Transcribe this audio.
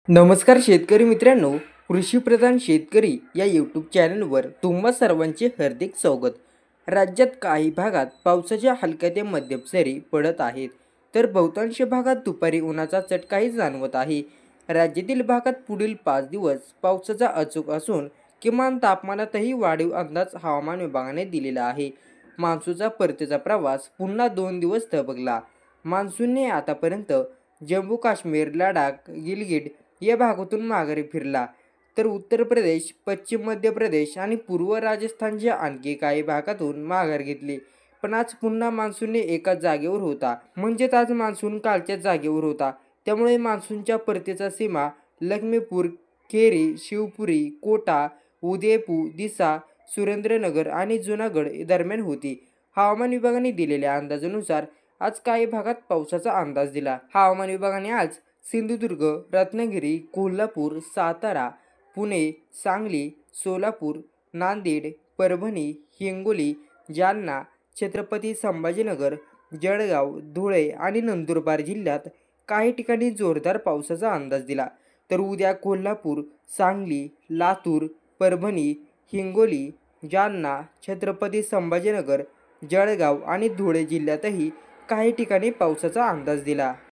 नमस्कार शेतकरी मित्रांनो, कृषीप्रधान शेतकरी या यूट्यूब चॅनलवर तुम्हा सर्वांचे हार्दिक स्वागत. राज्यात काही भागात पावसाच्या हलक्या ते मध्यम सरी पडत आहेत, तर बहुतांश भागात दुपारी उन्हाचा चटकाही जाणवत आहे. राज्यातील भागात पुढील 5 दिवस पावसाचा अचूक असून किमान तापमानातही वाढीव अंदाज हवामान विभागाने दिलेला आहे. मान्सूनचा परतीचा प्रवास पुन्हा 2 दिवस थबकला. मान्सूनने आतापर्यंत जम्मू काश्मीर, लडाख, गिलगिट या भागातून माघारी फिरला, तर उत्तर प्रदेश, पश्चिम मध्य प्रदेश आणि पूर्व राजस्थानच्या आणखी काही भागातून माघार घेतली. पण आज पुन्हा मान्सूनने एकाच जागेवर होता, म्हणजेच आज मान्सून कालच्याच जागेवर होता. त्यामुळे मान्सूनच्या परतीचा सीमा लखीमपूर खेरी, शिवपुरी, कोटा, उदयपूर, दिसा, सुरेंद्रनगर आणि जुनागड दरम्यान होती. हवामान विभागाने दिलेल्या अंदाजानुसार आज काही भागात पावसाचा अंदाज दिला. हवामान विभागाने आज सिंधुदुर्ग, रत्नागिरी, कोल्हापूर, सातारा, पुणे, सांगली, सोलापूर, नांदेड, परभणी, हिंगोली, जालना, छत्रपती संभाजीनगर, जळगाव, धुळे आणि नंदुरबार जिल्ह्यात काही ठिकाणी जोरदार पावसाचा अंदाज दिला. तर उद्या कोल्हापूर, सांगली, लातूर, परभणी, हिंगोली, जालना, छत्रपती संभाजीनगर, जळगाव आणि धुळे जिल्ह्यातही काही ठिकाणी पावसाचा अंदाज दिला.